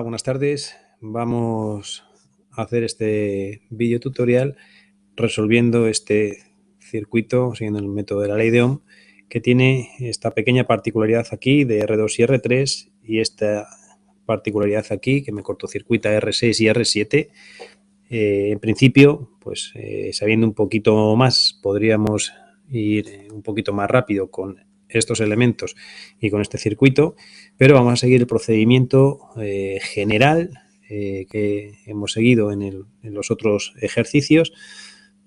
buenas tardes. Vamos a hacer este vídeo tutorial resolviendo este circuito siguiendo el método de la ley de Ohm, que tiene esta pequeña particularidad aquí de R2 y R3 y esta particularidad aquí que me cortocircuita R6 y R7. En principio, pues sabiendo un poquito más, podríamos ir un poquito más rápido con estos elementos y con este circuito, pero vamos a seguir el procedimiento general que hemos seguido en los otros ejercicios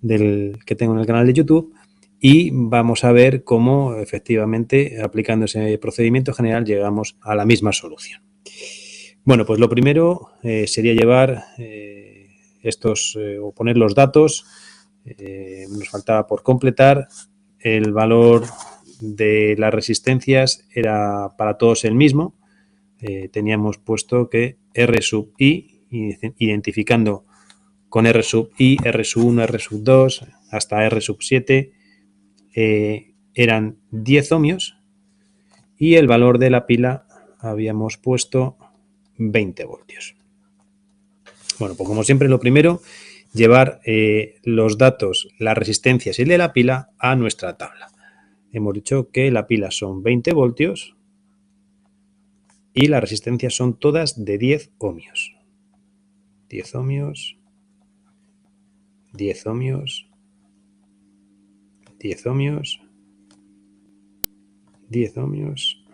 que tengo en el canal de YouTube, y vamos a ver cómo efectivamente aplicando ese procedimiento general llegamos a la misma solución. Bueno, pues lo primero sería llevar o poner los datos. Nos faltaba por completar. El valor de las resistencias era para todos el mismo. Teníamos puesto que R sub I, identificando con R sub I, R sub 1, R sub 2, hasta R sub 7, eran 10 ohmios, y el valor de la pila habíamos puesto 20 voltios. Bueno, pues como siempre, lo primero, llevar los datos, las resistencias y el de la pila a nuestra tabla. Hemos dicho que la pila son 20 voltios y las resistencias son todas de 10 ohmios. 10 ohmios, 10 ohmios, 10 ohmios, 10 ohmios,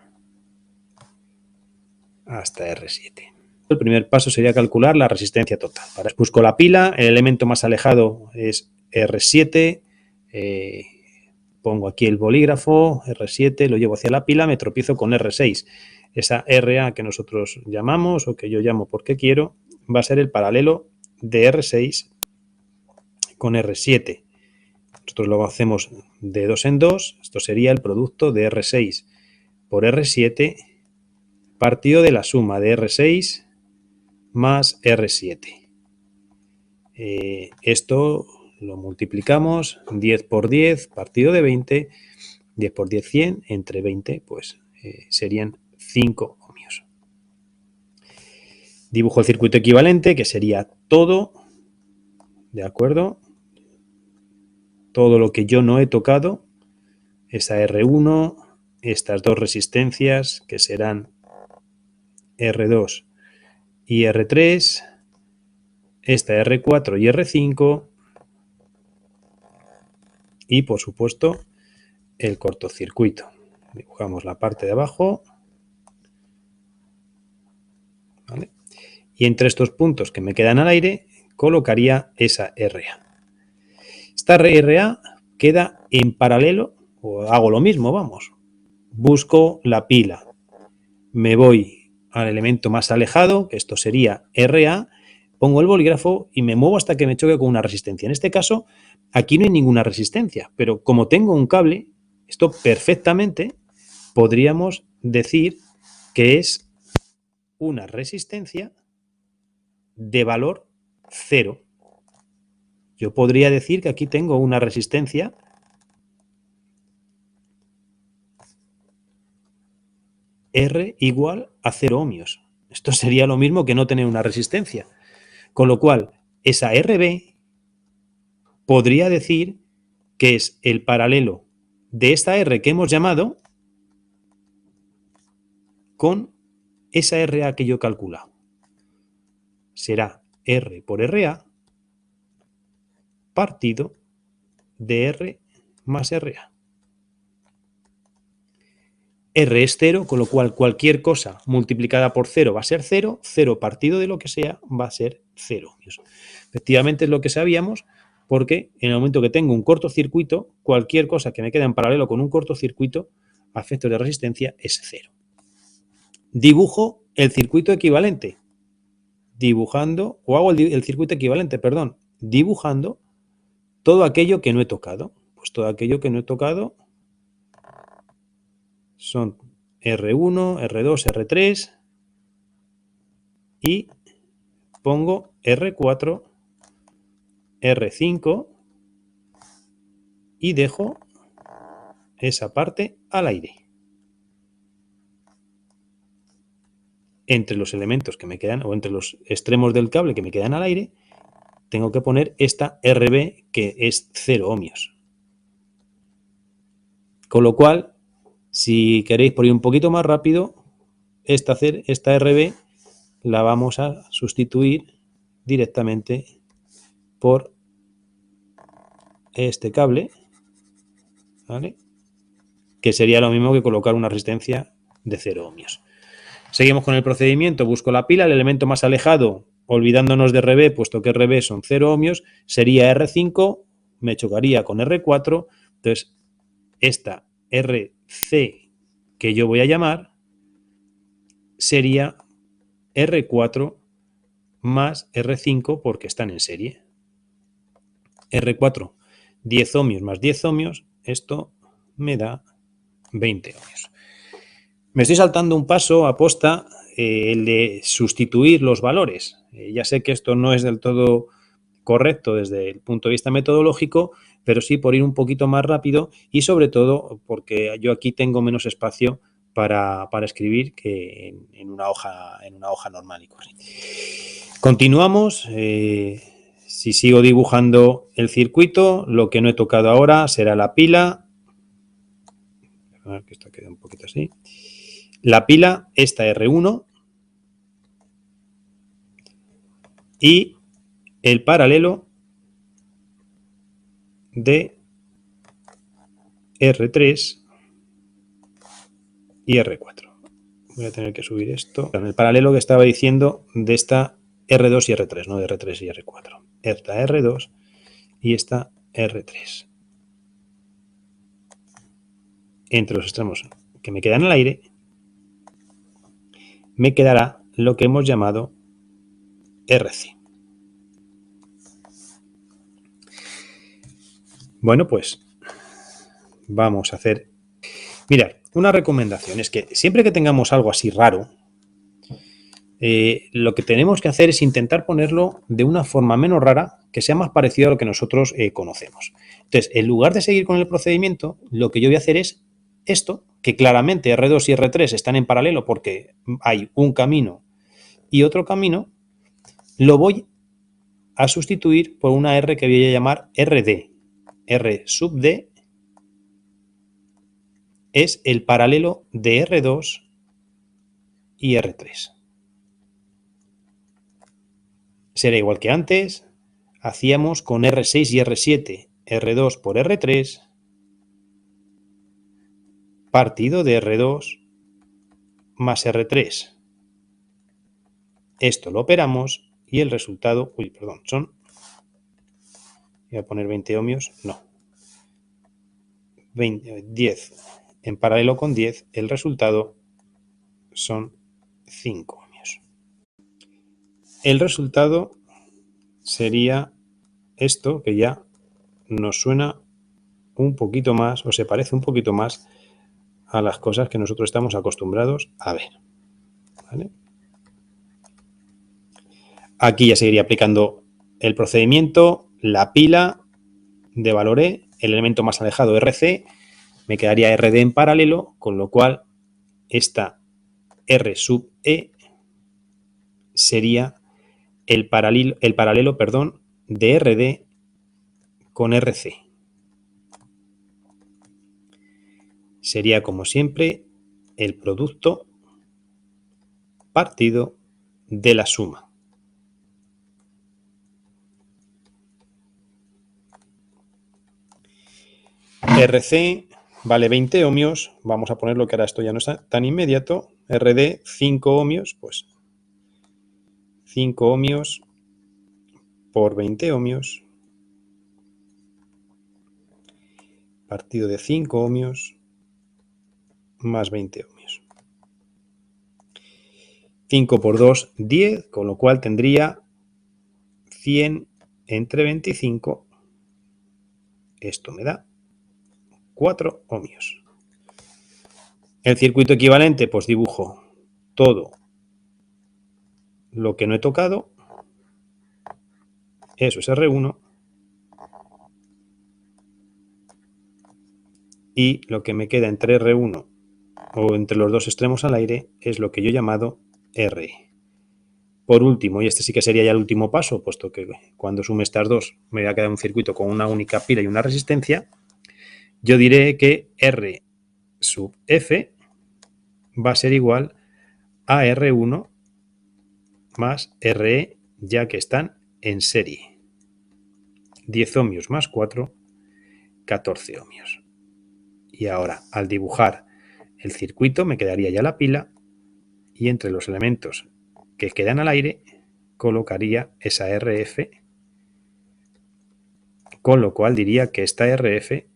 hasta R7. El primer paso sería calcular la resistencia total. Para eso busco la pila, el elemento más alejado es R7, pongo aquí el bolígrafo, R7, lo llevo hacia la pila, me tropiezo con R6. Esa RA que nosotros llamamos, o que yo llamo porque quiero, va a ser el paralelo de R6 con R7. Nosotros lo hacemos de 2 en 2, esto sería el producto de R6 por R7 partido de la suma de R6 más R7. Esto lo multiplicamos, 10 por 10 partido de 20, 10 por 10, 100, entre 20, pues serían 5 ohmios. Dibujo el circuito equivalente, que sería todo, ¿de acuerdo? Todo lo que yo no he tocado, esa R1, estas dos resistencias, que serán R2 y R3, esta R4 y R5, y por supuesto el cortocircuito. Dibujamos la parte de abajo, ¿vale? Y entre estos puntos que me quedan al aire colocaría esa RA. Esta RA queda en paralelo, o hago lo mismo, vamos. Busco la pila, me voy al elemento más alejado, que esto sería RA, pongo el bolígrafo y me muevo hasta que me choque con una resistencia. En este caso, aquí no hay ninguna resistencia, pero como tengo un cable, esto perfectamente podríamos decir que es una resistencia de valor 0. Yo podría decir que aquí tengo una resistencia R igual a 0 ohmios. Esto sería lo mismo que no tener una resistencia. Con lo cual, esa RB podría decir que es el paralelo de esta R que hemos llamado con esa RA que yo he calculado. Será R por RA partido de R más RA. R es 0, con lo cual cualquier cosa multiplicada por 0 va a ser 0, 0 partido de lo que sea va a ser 0 ohmios. Efectivamente es lo que sabíamos, porque en el momento que tengo un cortocircuito, cualquier cosa que me quede en paralelo con un cortocircuito a efectos de resistencia es 0. Dibujo el circuito equivalente, dibujando todo aquello que no he tocado. Pues todo aquello que no he tocado son R1, R2, R3 y pongo R4, R5 y dejo esa parte al aire. entre los elementos que me quedan, o entre los extremos del cable que me quedan al aire, tengo que poner esta RB, que es 0 ohmios. Con lo cual, si queréis por ir un poquito más rápido, esta RB la vamos a sustituir directamente por este cable, ¿vale? Que sería lo mismo que colocar una resistencia de 0 ohmios. Seguimos con el procedimiento, busco la pila, el elemento más alejado, olvidándonos de RB, puesto que RB son 0 ohmios, sería R5, me chocaría con R4, entonces esta RC que yo voy a llamar sería R4 más R5 porque están en serie. R4, 10 ohmios más 10 ohmios, esto me da 20 ohmios. Me estoy saltando un paso aposta, el de sustituir los valores. Ya sé que esto no es del todo correcto desde el punto de vista metodológico, pero sí por ir un poquito más rápido y sobre todo porque yo aquí tengo menos espacio para escribir que en una hoja normal y corriente. Continuamos. Si sigo dibujando el circuito, lo que no he tocado ahora será la pila. A ver que esto queda un poquito así. La pila, esta R1, y el paralelo de R3 y R4. Voy a tener que subir esto. En el paralelo que estaba diciendo de esta R2 y R3, no de R3 y R4. Esta R2 y esta R3. Entre los extremos que me quedan al aire, me quedará lo que hemos llamado RC. Bueno, pues vamos a hacer... Mirad, una recomendación es que siempre que tengamos algo así raro, lo que tenemos que hacer es intentar ponerlo de una forma menos rara, que sea más parecido a lo que nosotros conocemos. Entonces, en lugar de seguir con el procedimiento, lo que yo voy a hacer es esto, que claramente R2 y R3 están en paralelo porque hay un camino y otro camino, lo voy a sustituir por una R que voy a llamar RD. R sub D es el paralelo de R2 y R3. Será igual que antes, hacíamos con R6 y R7, R2 por R3, partido de R2 más R3. Esto lo operamos y el resultado, son, voy a poner 20 ohmios, no, 10 en paralelo con 10, el resultado son 5 ohmios. El resultado sería esto, que ya nos suena un poquito más, o se parece un poquito más a las cosas que nosotros estamos acostumbrados a ver. ¿Vale? Aquí ya seguiría aplicando el procedimiento, la pila de valor E, el elemento más alejado RC, me quedaría RD en paralelo, con lo cual esta R sub E sería el paralelo de RD con RC. Sería, como siempre, el producto partido de la suma. RC vale 20 ohmios, vamos a ponerlo que ahora esto ya no está tan inmediato. RD 5 ohmios, pues 5 ohmios por 20 ohmios partido de 5 ohmios más 20 ohmios. 5 por 2, 10, con lo cual tendría 100 entre 25. Esto me da 4 ohmios. El circuito equivalente, pues dibujo todo lo que no he tocado. Eso es R1. Y lo que me queda entre R1 o entre los dos extremos al aire es lo que yo he llamado RE. Por último, y este sí que sería ya el último paso, puesto que cuando sume estas dos me voy a quedar un circuito con una única pila y una resistencia, yo diré que R sub F va a ser igual a R1 más RE, ya que están en serie. 10 ohmios más 4, 14 ohmios. Y ahora, al dibujar el circuito, me quedaría ya la pila y entre los elementos que quedan al aire colocaría esa RF, con lo cual diría que esta RF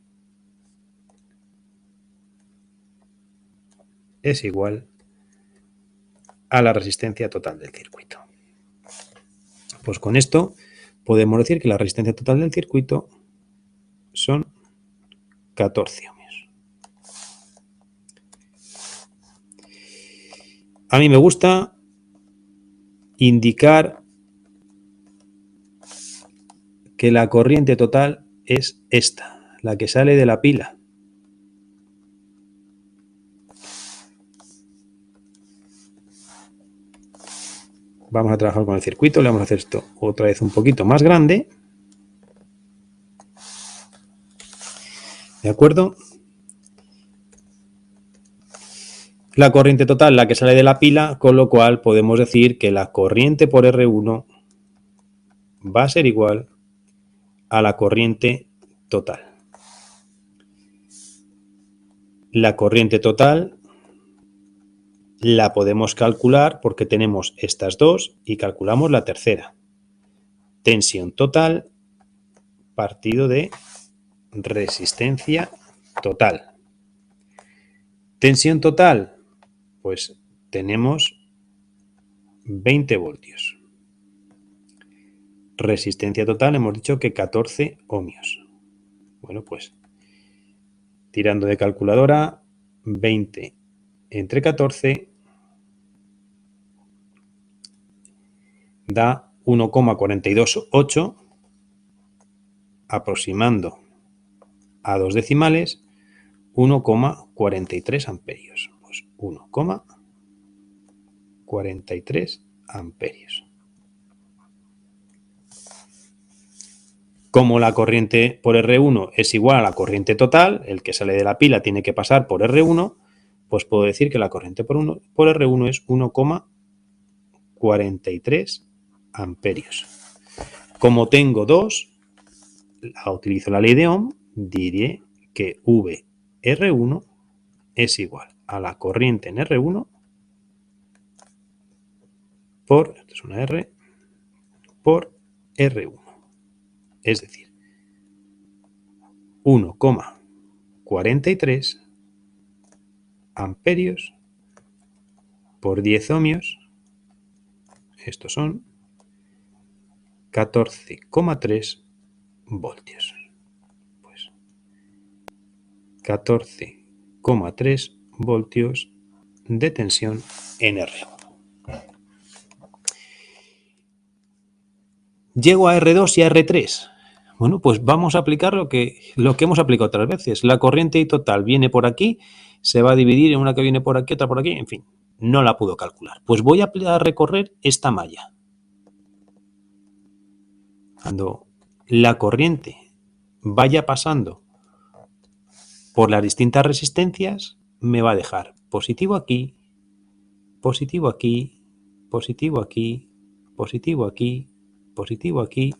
es igual a la resistencia total del circuito. Pues con esto podemos decir que la resistencia total del circuito son 14 ohmios. A mí me gusta indicar que la corriente total es esta, la que sale de la pila. Vamos a trabajar con el circuito, le vamos a hacer esto otra vez un poquito más grande. ¿De acuerdo? La corriente total, la que sale de la pila, con lo cual podemos decir que la corriente por R1 va a ser igual a la corriente total. La corriente total la podemos calcular porque tenemos estas dos y calculamos la tercera. Tensión total partido de resistencia total. Tensión total, pues tenemos 20 voltios. Resistencia total hemos dicho que 14 ohmios. Bueno, pues tirando de calculadora, 20 entre 14 da 1,428, aproximando a 2 decimales, 1,43 amperios. Pues 1,43 amperios. Como la corriente por R1 es igual a la corriente total, el que sale de la pila tiene que pasar por R1, pues puedo decir que la corriente por R1 es 1,43 amperios. Como tengo 2, utilizo la ley de Ohm, diré que VR1 es igual a la corriente en R1 por, esto es una R, por R1. Es decir, 1,43 amperios por 10 ohmios, estos son 14,3 voltios. Pues 14,3 voltios de tensión en R1. Llego a R2 y a R3. Bueno, pues vamos a aplicar lo que hemos aplicado otras veces. La corriente total viene por aquí, se va a dividir en una que viene por aquí, otra por aquí, en fin, no la puedo calcular. Pues voy a recorrer esta malla. Cuando la corriente vaya pasando por las distintas resistencias, me va a dejar positivo aquí, positivo aquí, positivo aquí, positivo aquí, positivo aquí,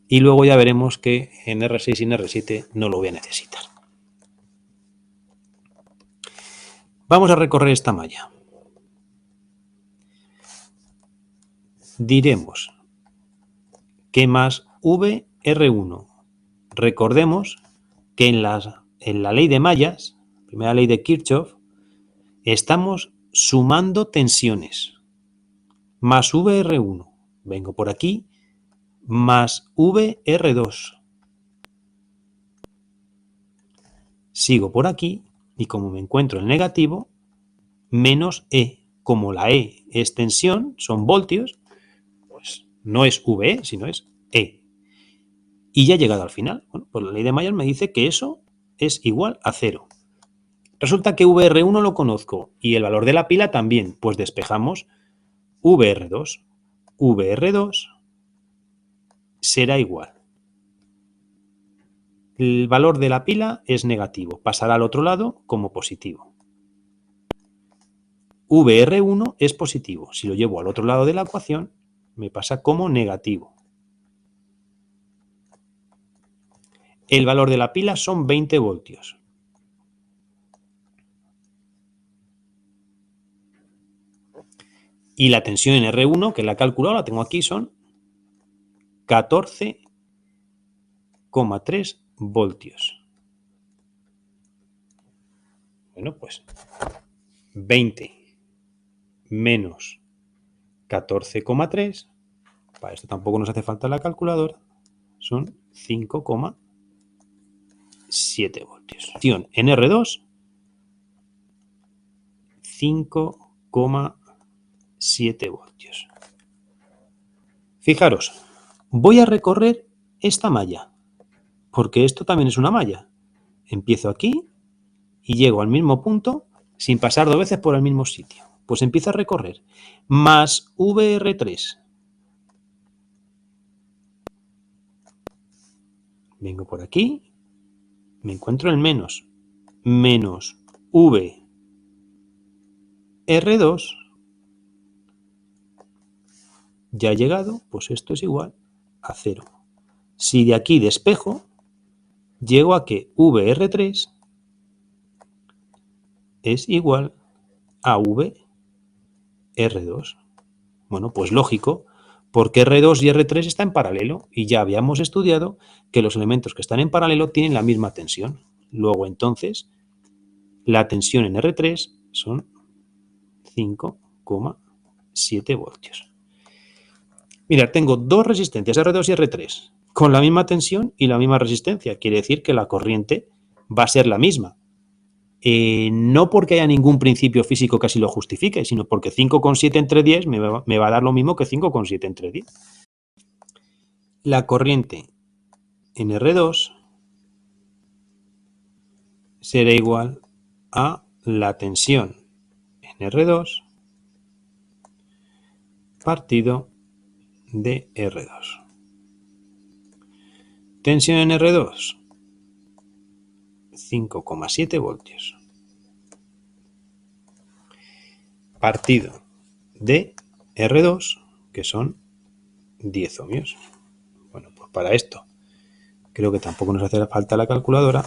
y luego ya veremos que en R6 y en R7 no lo voy a necesitar. Vamos a recorrer esta malla. Diremos que más VR1. Recordemos que en la ley de mallas, primera ley de Kirchhoff, estamos sumando tensiones. Más VR1. Vengo por aquí. Más VR2. Sigo por aquí y como me encuentro en negativo, menos E. Como la E es tensión, son voltios, pues no es VE, sino es E. Y ya he llegado al final. Bueno, pues la ley de Mayer me dice que eso es igual a 0. Resulta que VR1 lo conozco y el valor de la pila también, pues despejamos VR2. VR2 será igual. El valor de la pila es negativo, pasará al otro lado como positivo. VR1 es positivo. Si lo llevo al otro lado de la ecuación, me pasa como negativo. El valor de la pila son 20 voltios. Y la tensión en R1, que la he calculado, la tengo aquí, son 14,3 voltios. Bueno, pues 20 menos 14,3, para esto tampoco nos hace falta la calculadora, son 5,7 voltios. En R2, 5,7 voltios. Fijaros, voy a recorrer esta malla, porque esto también es una malla. Empiezo aquí y llego al mismo punto sin pasar 2 veces por el mismo sitio. Pues empiezo a recorrer. Más VR3. Vengo por aquí, me encuentro en menos. Menos VR2. Ya he llegado, pues esto es igual a 0. Si de aquí despejo, llego a que VR3 es igual a VR2. Bueno, pues lógico, porque R2 y R3 están en paralelo y ya habíamos estudiado que los elementos que están en paralelo tienen la misma tensión. Luego, entonces, la tensión en R3 son 5,7 voltios. Mirad, tengo dos resistencias, R2 y R3, con la misma tensión y la misma resistencia. Quiere decir que la corriente va a ser la misma. No porque haya ningún principio físico que así lo justifique, sino porque 5,7 entre 10 me va a dar lo mismo que 5,7 entre 10. La corriente en R2 será igual a la tensión en R2 partido de R2. Tensión en R2, 5,7 voltios. Partido de R2, que son 10 ohmios. Bueno, pues para esto creo que tampoco nos hace falta la calculadora.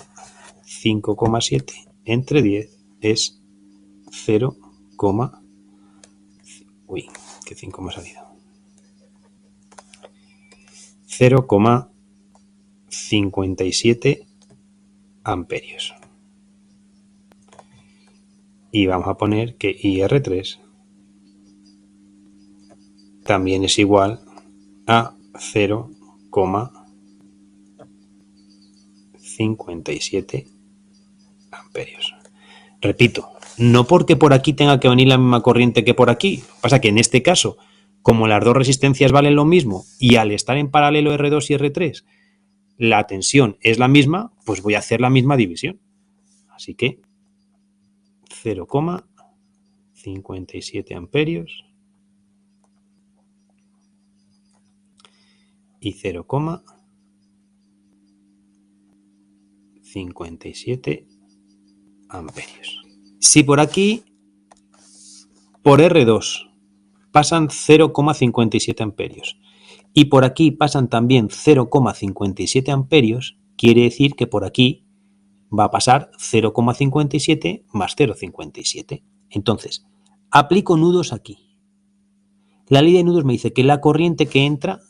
5,7 entre 10 es 0, uy, que 5 me ha salido. 0,57 amperios. Y vamos a poner que IR3 también es igual a 0,57 amperios. Repito, no porque por aquí tenga que venir la misma corriente que por aquí. Pasa que en este caso, como las dos resistencias valen lo mismo y al estar en paralelo R2 y R3, la tensión es la misma, pues voy a hacer la misma división. Así que 0,57 amperios y 0,57 amperios. Si por aquí, por R2, pasan 0,57 amperios y por aquí pasan también 0,57 amperios, quiere decir que por aquí va a pasar 0,57 más 0,57. Entonces, aplico nudos aquí. La ley de nudos me dice que la corriente que entra,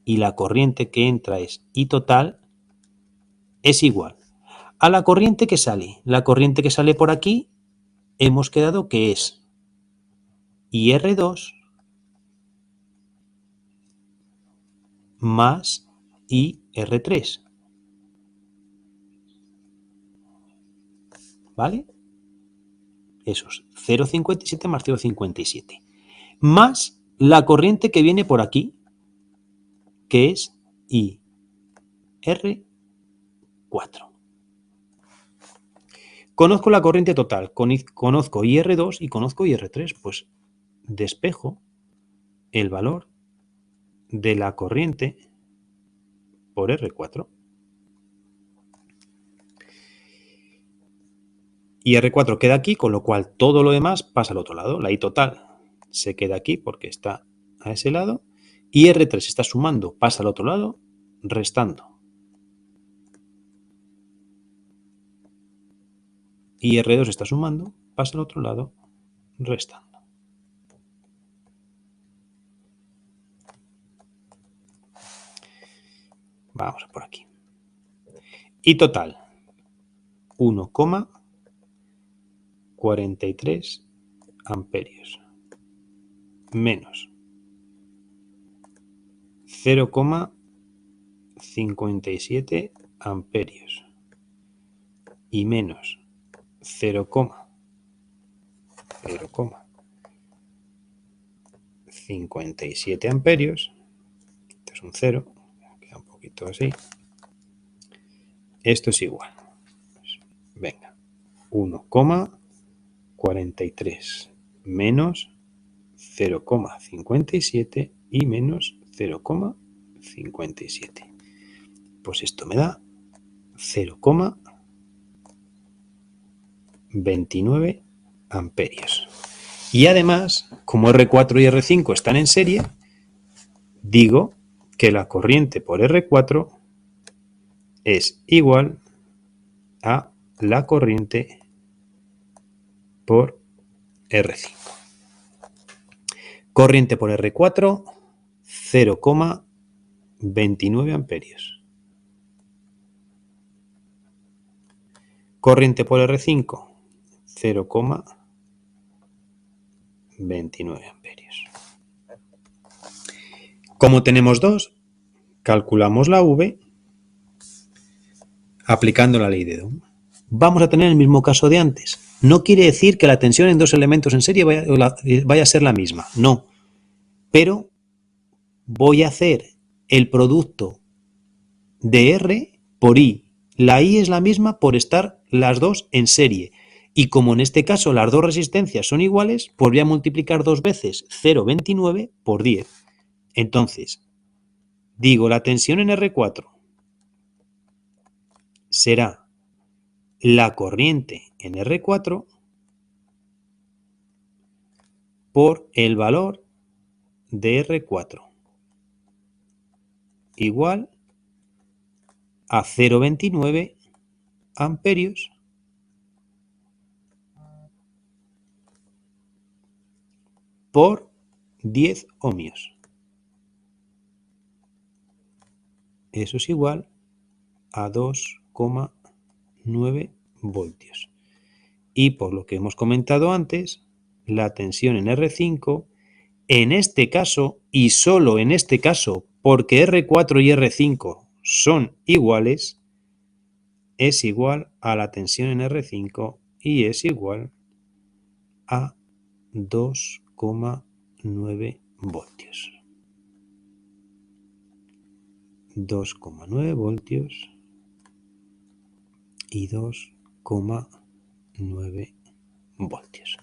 y la corriente que entra es I total, es igual a la corriente que sale. La corriente que sale por aquí, hemos quedado que es IR2 más IR3. ¿Vale? Eso es 0,57 más 0,57. Más la corriente que viene por aquí, que es IR4. Conozco la corriente total, conozco IR2 y conozco IR3. Pues despejo el valor de la corriente por R4. Y R4 queda aquí, con lo cual todo lo demás pasa al otro lado. La I total se queda aquí porque está a ese lado. Y R3 está sumando, pasa al otro lado, restando. Y R2 está sumando, pasa al otro lado, restando. Vamos por aquí. Y total, 1,43 amperios menos 0,57 amperios y menos 0,57 amperios. Esto es un 0, queda un poquito así. Esto es igual. Pues, venga, 1,43 menos 0,57 y menos 0,57. Pues esto me da 0,29 amperios. Y además, como R4 y R5 están en serie, digo que la corriente por R4 es igual a la corriente por R5. Corriente por R4, 0,29 amperios. Corriente por R5, 0,29 amperios. Como tenemos dos, calculamos la V aplicando la ley de Ohm. Vamos a tener el mismo caso de antes. No quiere decir que la tensión en dos elementos en serie vaya a ser la misma, no. Pero voy a hacer el producto de R por I. La I es la misma por estar las dos en serie. Y como en este caso las dos resistencias son iguales, pues voy a multiplicar dos veces 0,29 por 10. Entonces, digo, la tensión en R4 será la corriente en R4 por el valor de R4 igual a 0,29 amperios por 10 ohmios. Eso es igual a 2,9 voltios. Y por lo que hemos comentado antes, la tensión en R5, en este caso y solo en este caso, porque R4 y R5 son iguales, es igual a la tensión en R5 y es igual a 2,9 voltios. 2,9 voltios y 2,9 voltios.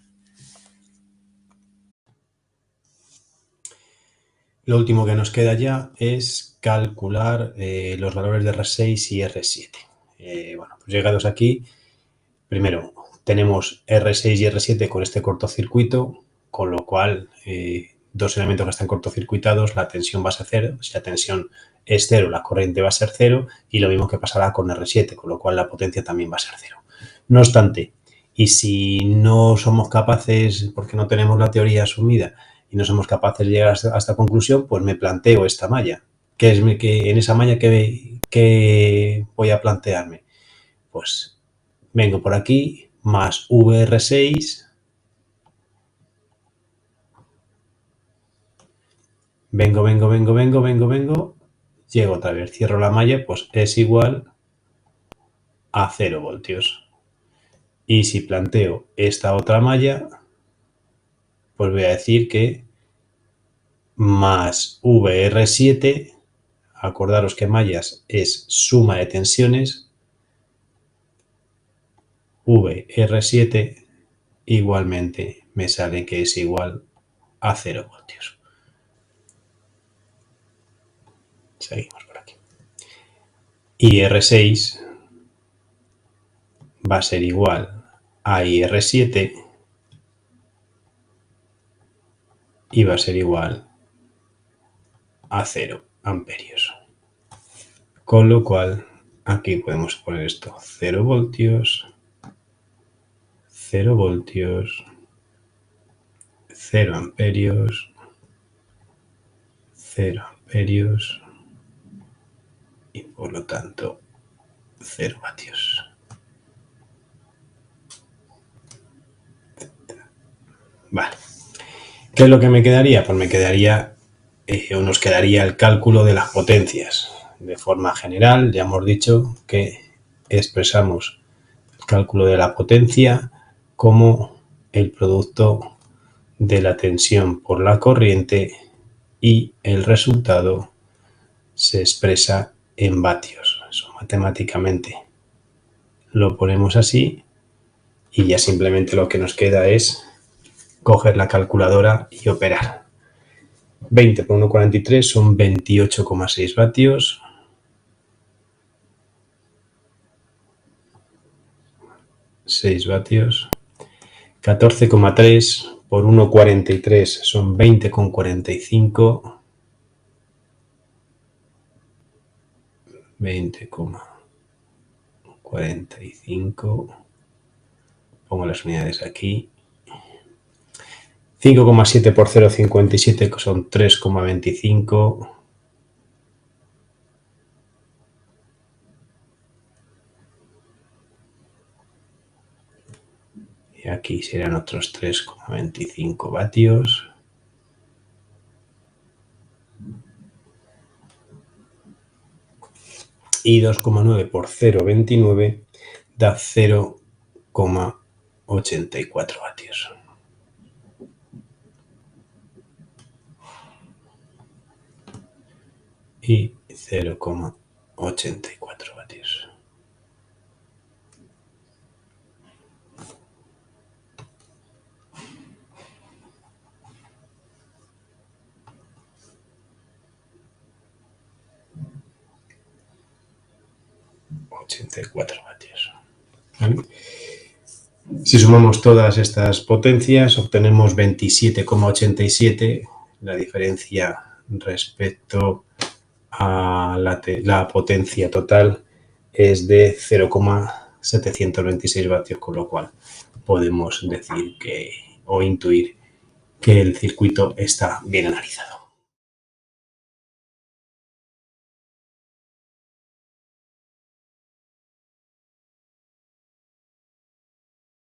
Lo último que nos queda ya es calcular los valores de R6 y R7. Bueno, pues llegados aquí, primero tenemos R6 y R7 con este cortocircuito, con lo cual dos elementos que están cortocircuitados, la tensión va a ser cero. Si la tensión es cero, la corriente va a ser cero, y lo mismo que pasará con R7, con lo cual la potencia también va a ser cero. No obstante, y si no somos capaces, porque no tenemos la teoría asumida, y no somos capaces de llegar a esta conclusión, pues me planteo esta malla. ¿Qué es que en esa malla que voy a plantearme? Pues vengo por aquí, más VR6, vengo, llego otra vez, cierro la malla, pues es igual a 0 voltios. Y si planteo esta otra malla, pues voy a decir que más VR7, acordaros que mallas es suma de tensiones, VR7 igualmente me sale que es igual a 0 voltios. Seguimos por aquí. Y R6 va a ser igual a IR7 y va a ser igual a 0 amperios. Con lo cual, aquí podemos poner esto, 0 voltios, 0 voltios, 0 amperios, 0 amperios y por lo tanto 0 vatios. Vale. ¿Qué es lo que me quedaría? Pues me quedaría, o nos quedaría el cálculo de las potencias. De forma general, ya hemos dicho que expresamos el cálculo de la potencia como el producto de la tensión por la corriente y el resultado se expresa en vatios. Eso matemáticamente lo ponemos así y ya simplemente lo que nos queda es coger la calculadora y operar. 20 por 1,43 son 28,6 vatios. Vatios. 14,3 por 1,43 son 20,45. 20,45. Pongo las unidades aquí. 5,7 por 0,57 son 3,25. Y aquí serán otros 3,25 vatios. Y 2,9 por 0,29 da 0,84 vatios. Y 0,84 vatios. ¿Vale? Si sumamos todas estas potencias, obtenemos 27,87. La diferencia respecto a la potencia total es de 0,726 vatios, con lo cual podemos decir que o intuir que el circuito está bien analizado.